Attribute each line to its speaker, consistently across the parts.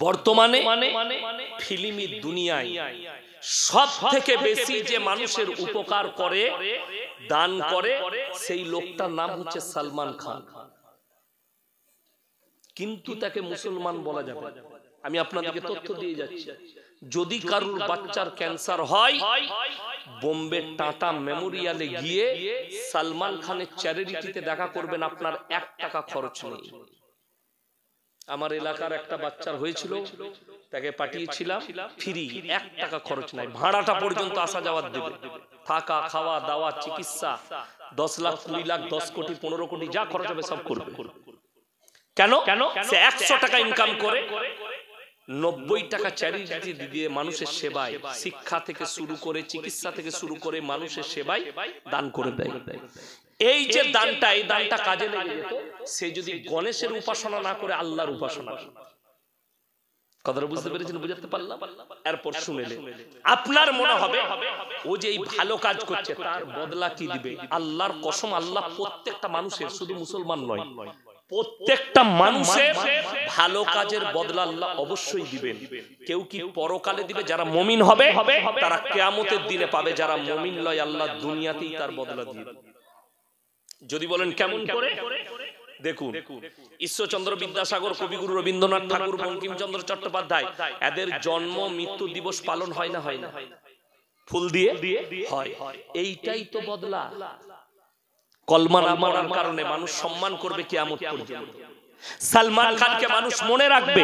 Speaker 1: বর্তমানে ফিল্মি দুনিয়ায় সব থেকে বেশি যে মানুষের উপকার করে, দান করে, সেই লোকটার নাম হচ্ছে সালমান খান। কিন্তু তাকে মুসলমান বলা যাবে। আমি আপনাদেরকে তথ্য দিয়ে যাচ্ছি, যদি কারুর বাচ্চার ক্যান্সার হয়, বোম্বে টাটা মেমোরিয়ালে গিয়ে সালমান খানের চ্যারিটিতে দেখা করবেন, আপনার 1 টাকা খরচ নেই। আমার এলাকার একটা বাচ্চার হয়েছিল, তাকে পাঠিয়েছিলাম ফ্রি, 1 টাকা খরচ নাই, ভাড়াটা পর্যন্ত আসা যাওয়ার দেবে, থাকা খাওয়া দাওয়া চিকিৎসা, 10 লাখ 20 লাখ 10 কোটি 15 কোটি যা খরচ হবে সব করবে। কেন? সে 100 টাকা ইনকাম করে 90 টাকা চ্যারিটি দিয়ে মানুষের সেবায়, শিক্ষা থেকে শুরু করে চিকিৎসা থেকে শুরু করে মানুষের সেবায় দান করে দেয়। এই যে দানটা, এই দানটা কাজে লেগে যেত সে যদি গণেশের উপাসনা না করে আল্লাহর উপাসনা। কথাটা বুঝতে পেরেছেন? বুঝাতে পারলাম? এরপর শুনেলে আপনার মনে হবে ও যে এই ভালো কাজ করছে তার বদলা কি দিবে। আল্লাহর কসম, আল্লাহ প্রত্যেকটা মানুষের, শুধু মুসলমান নয়, প্রত্যেকটা মানুষের ভালো কাজের বদলা আল্লাহ অবশ্যই দিবেন। কেউ কি পরকালে দিবে? যারা মুমিন হবে তারা কিয়ামতের দিনে পাবে, যারা মুমিন নয় আল্লাহ দুনিয়াতেই তার বদলা দিয়ে দেবে। যদি বলেন কেমন করে, দেখুন, ঈশ্বরচন্দ্র বিদ্যাসাগর, কবিগুরু রবীন্দ্রনাথ ঠাকুর, বঙ্কিমচন্দ্র চট্টোপাধ্যায়, এদের জন্ম মৃত্যু দিবস পালন হয় না? হয় না? ফুল দিয়ে হয়। এইটাই তো বদলা। কলমা না পড়ার কারণে মানুষ সম্মান করবে কিয়ামত পর্যন্ত। সালমান খানকে মানুষ মনে রাখবে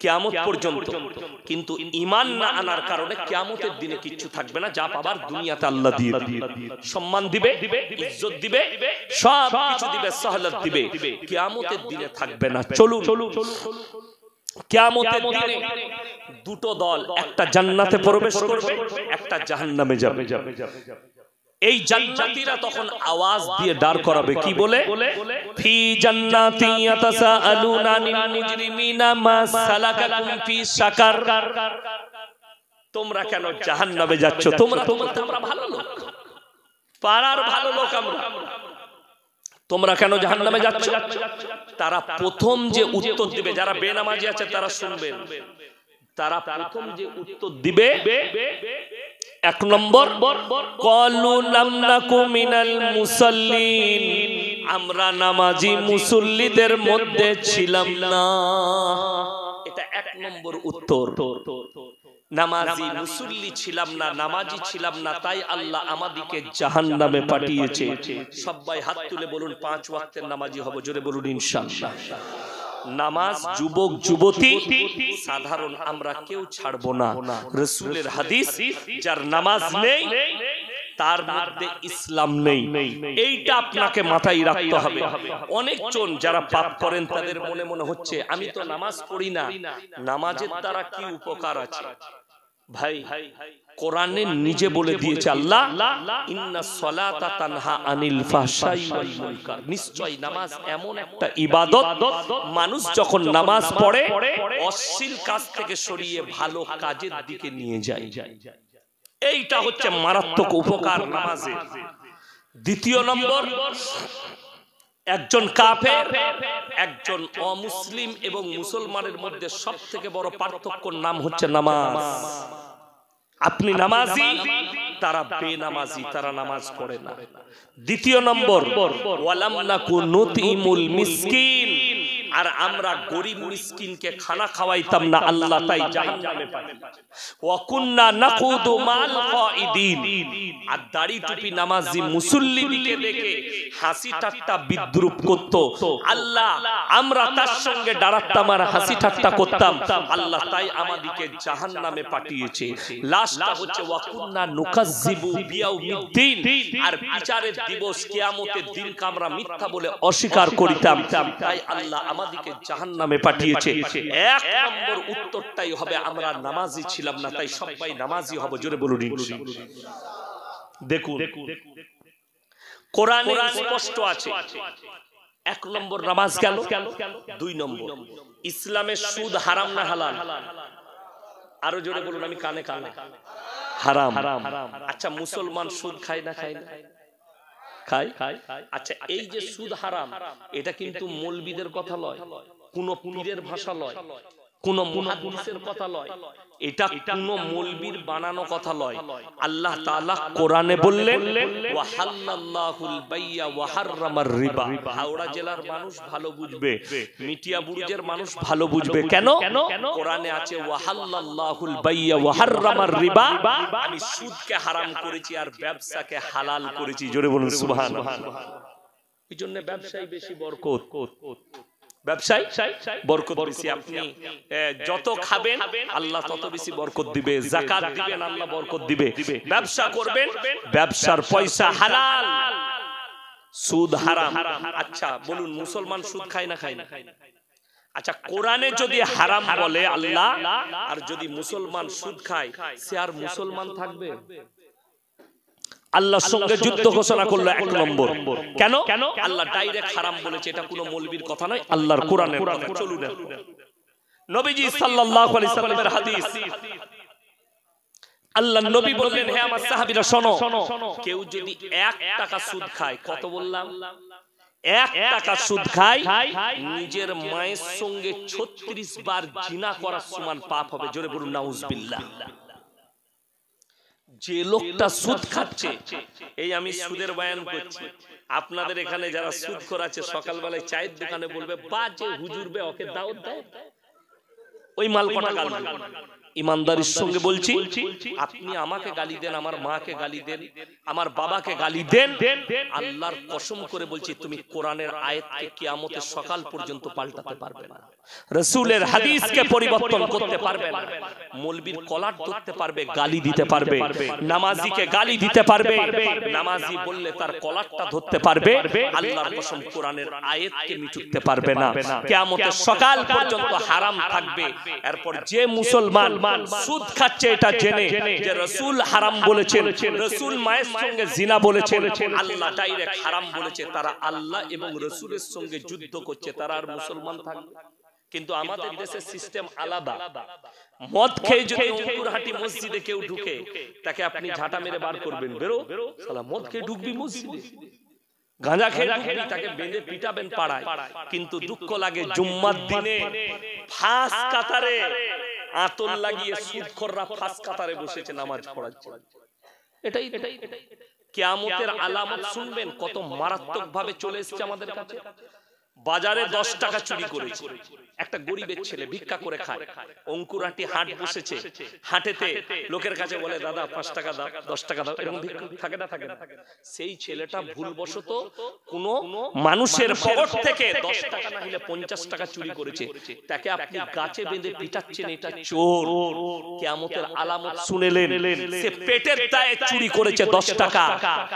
Speaker 1: কিয়ামত পর্যন্ত, কিন্তু ঈমান না আনার কারণে কিয়ামতের দিনে কিচ্ছু থাকবে না। যা পাবার দুনিয়াতে আল্লাহ দিয়ে দিবে, সম্মান দিবে, ইজ্জত দিবে, সব কিছু দিবে, সহলত দিবে, কিয়ামতের দিনে থাকবে না। চলুন, কিয়ামতের দিনে দুটো দল, একটা জান্নাতে প্রবেশ করবে, একটা জাহান্নামে যাবে। এই জান্নাতীরা তখন আওয়াজ দিয়ে দাঁড় করাবে, কি বলে? ফি জান্নাতি ইয়াতাসাআলুনা আনিল মুজরিমিনা মা সালাকাকুম ফি সাকার। তোমরা কেন জাহান্নামে যাচ্ছ? তোমরা ভালো লোক, পাড়ার ভালো লোক আমরা, তোমরা কেন জাহান্নামে যাচ্ছ? তারা প্রথম যে উত্তর দিবে, যারা বেনামাজি আছে তারা শুনবেন, তারা প্রথম যে উত্তর দিবে, 1 নম্বর, ক্বালু লাম নাকু মিনাল মুসাল্লিন, আমরা নামাজি মুসল্লিদের মধ্যে ছিলাম না। এটা 1 নম্বর উত্তর। নামাজি মুসল্লি ছিলাম না, নামাজি ছিলাম না, তাই আল্লাহ আমাদেরকে জাহান্নামে পাঠিয়েছে। সবাই হাত তুলে বলুন 5 ওয়াক্তের নামাজি হব। জোরে বলুন ইনশাআল্লাহ। নামাজ যুবক যুবতী সাধারণ আমরা কেউ ছাড়বো না। রাসূলের হাদিস, যার নামাজ নেই তার মধ্যে ইসলাম নেই। এইটা আপনাকে মাথায় রাখতে হবে। অনেকজন যারা পাপ করেন তাদের মনে মনে হচ্ছে আমি তো নামাজ পড়ি না, নামাজের দ্বারা কি উপকার আছে? ভাই, কোরআনে নিজে বলে দিয়েছে আল্লাহ, ইন্নাস সালাতা তানহা আনিল ফাহশাই ওয়াল মুনকার। নিশ্চয় নামাজ এমন একটা ইবাদত, মানুষ যখন নামাজ পড়ে অশ্লীল কাজ থেকে সরিয়ে ভালো কাজের দিকে নিয়ে যায়। এইটা হচ্ছে মারাত্মক উপকার নামাজের। দ্বিতীয় নম্বর, একজন কাফের, একজন অমুসলিম এবং মুসলমানের মধ্যে সবথেকে বড় পার্থক্যর নাম হচ্ছে নামাজ। আপনি নামাজি, তারা বেনামাজি, তারা নামাজ পড়ে না। দ্বিতীয় নম্বর, ওয়ালাম নাকু নুতিমুল মিসকিন, আর আমরা গরিব মিসকিনকে খানা খাওয়াইতাম না, আল্লাহ তাই জাহান্নামে পাঠিয়েছে। ওয়া কুননা নাকুদু মাল কাইদিন, আর দাড়ি টুপি নামাজি মুসল্লিদিকে দেখে হাসি ঠাট্টা বিদ্রুপ করত, আল্লাহ আমরা তার সঙ্গে দাঁড়াতাম আর হাসি ঠাট্টা করতাম, আল্লাহ তাই আমাদেরকে জাহান্নামে পাঠিয়েছে। লাস্টটা হচ্ছে ওয়া কুননা নুকাজ্জিবু বিয়াউমিদ্দিন, আর বিচারের দিবস কিয়ামতের দিনকে আমরা মিথ্যা বলে অস্বীকার করিতাম, তাই আল্লাহ আমাদেরকে জাহান্নামে পাঠিয়েছে। 1 নম্বর উত্তরটাই হবে আমরা নামাজি ছিলাম না, তাই সবাই নামাজি হব। জোরে বলুন ইনশাআল্লাহ। দেখুন, কোরআনে স্পষ্ট আছে 1 নম্বর নামাজ গেল। 2 নম্বর, ইসলামের সুদ হারাম না হালাল? আরো জোরে বলুন, আমি কানে কানে। হারাম। আচ্ছা, মুসলমান সুদ খায় না? খায় না? খায়। আচ্ছা, এই যে সুদ হারাম, এটা কিন্তু মৌলবীদের কথা নয়, কোন পীরের ভাষা লয়, কোন মুহাদ্দিসের কথা লয়, এটা কোন মৌলবীর বানানো কথা লয়। আল্লাহ তাআলা কোরআনে বললেন ওয়া হাল্লাল্লাহুল বাইয়া ওয়া হাররামার রিবা। হাওড়া জেলার মানুষ ভালো বুঝবে, মিটিয়া বুরুজের মানুষ ভালো বুঝবে। কেন? কোরআনে আছে ওয়া হাল্লাল্লাহুল বাইয়া ওয়া হাররামার রিবা, আমি সুদকে হারাম করেছি আর ব্যবসাকে হালাল করেছি। জোরে বলুন সুবহানাল্লাহ। এইজন্য ব্যবসায় বেশি বরকত, ব্যবসায় বরকত বেশি। আপনি যত খাবেন আল্লাহ তত বেশি বরকত দিবে, যাকাত দিবেন আল্লাহ বরকত দিবে। ব্যবসা করবেন, ব্যবসার পয়সা হালাল, সুদ হারাম। আচ্ছা বলুন, মুসলমান সুদ খায় না খায় না? আচ্ছা, কোরআনে যদি হারাম বলে আল্লাহ, আর যদি মুসলমান সুদ খায়, সে আর মুসলমান থাকবে? আল্লাহর সঙ্গে যুদ্ধ ঘোষণা করলো 1 নম্বর। কেন? আল্লাহ ডাইরেক্ট হারাম বলেছে, এটা কোনো মৌলবীর কথা নয়, আল্লাহর কোরআনের কথা। চলুন নবীজি সাল্লাল্লাহু আলাইহি সাল্লামের হাদিস। আল্লাহর নবী বললেন, হে আমার সাহাবীরা শোনো, কেউ যদি 1 টাকা সুদ খায়, কত বললাম? 1 টাকা সুদ খায়, নিজের মায়ের সঙ্গে 36 বার জিনা করার সমান পাপ হবে। জোরে বলুন নাউজুবিল্লাহ। যে লোকটা সুদ খাচ্ছে, এই আমি সুদের বয়ান করছি, আপনাদের এখানে যারা সুদ করাচ্ছে সকালবেলায় চায়ের দোকানে বলবে, বা যে হুজুর বে ওকে দাওয়াত দাও, ওই মাল কটা গাল। ইমানদারির সঙ্গে বলছি, আপনি আমাকে গালি দেন, আমার মাকে গালি দেন, আমার বাবাকে গালি দেন, আল্লাহর কসম করে বলছি, তুমি কোরআনের আয়াতকে কিয়ামতের সকাল পর্যন্ত পাল্টাতে পারবে না, রাসূলের হাদিসকে পরিবর্তন করতে পারবে না। মৌলবীর কলার ধরতে পারবে, গালি দিতে পারবে, নামাজিকে গালি দিতে পারবে, নামাজি বললে তার কলারটা ধরতে পারবে, আল্লাহর কসম কোরআনের আয়াতকে মিটাতে পারবে না। কিয়ামতের সকাল পর্যন্ত হারাম থাকবে। এরপর যে মুসলমান সুদ খাচ্ছে এটা জেনে যে রাসূল হারাম বলেছেন, রাসূল মায়ের সঙ্গে জিনা বলেছেন, আল্লাহ ডাইরেক্ট হারাম বলেছে, তারা আল্লাহ এবং রাসূলের সঙ্গে যুদ্ধ করছে, তারা আর মুসলমান থাকবে। কিন্তু আমাদের দেশের সিস্টেম আলাদা। মদ খেয়ে যদি অঙ্কুরহাটি মসজিদে কেউ ঢুকে, তাকে আপনি ঝাঁটা মেরে বার করবেন, বেরো শালা, মদ খেয়ে ঢুকবি মসজিদে, গাঁজা খেয়ে ঢুকবি, তাকে বেঁধে পিটাবেন পাড়ায়। কিন্তু দুঃখ লাগে, জুম্মার দিনে ফাঁস কাতারে আতর লাগিয়ে সুদখোররা ফাঁস কাতারে বসেছে, নামাজ পড়াচ্ছে। এটাই কিয়ামতের আলামত শুনবেন, কত মারাত্মক ভাবে চলে এসেছে আমাদের কাছে। বাজারে 10 টাকা চুরি করেছে একটা গরিবের ছেলে, ভিক্ষা করে খায়, অঙ্কুরহাটি হাট বসেছে, হাটেতে লোকের কাছে বলে, দাদা 5 টাকা দাও, 10 টাকা দাও, এরকম ভিক্ষা থাকে না? থাকে না। সেই ছেলেটা ভুলবশত কোন মানুষের পকেট থেকে 10 টাকা না হলে 50 টাকা চুরি করেছে, তাকে আপনি গাছে বেঁধে পিটাচ্ছেন, এটা চোর। কিয়ামতের আলামত শুনেলেন, সে পেটের দায়ে চুরি করেছে 10 টাকা,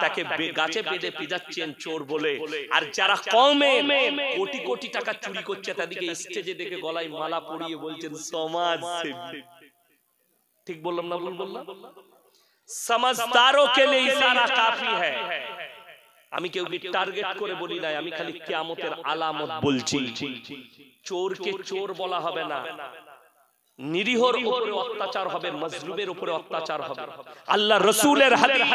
Speaker 1: তাকে গাছে বেঁধে পিটাচ্ছেন চোর বলে। আর যারা কমে কোটি কোটি টাকা চুরি করছে, তাদেরকে স্টেজে দেখে গলায় মালা পরিয়ে বলছেন সমাজ সেবী। ঠিক বললাম না ভুল বললাম? समझदारों के लिए इशारा काफी है। আমি কেউকে টার্গেট করে বলি নাই, আমি খালি কিয়ামতের আলামত বলছি। চোরকে চোর বলা হবে না, নিরীহর উপরে অত্যাচার হবে, মজলুমের উপরে অত্যাচার হবে। আল্লাহ রাসূলের হাদিস,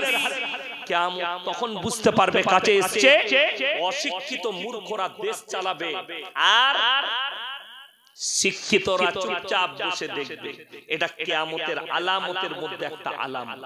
Speaker 1: কিয়ামত তখন বুঝতে পারবে কাছে এসেছে, অশিক্ষিত মূর্খরা দেশ চালাবে আর শিক্ষিতরা চুপচাপ বসে দেখবে। এটা কিয়ামতের আলামতের মধ্যে একটা আলামত।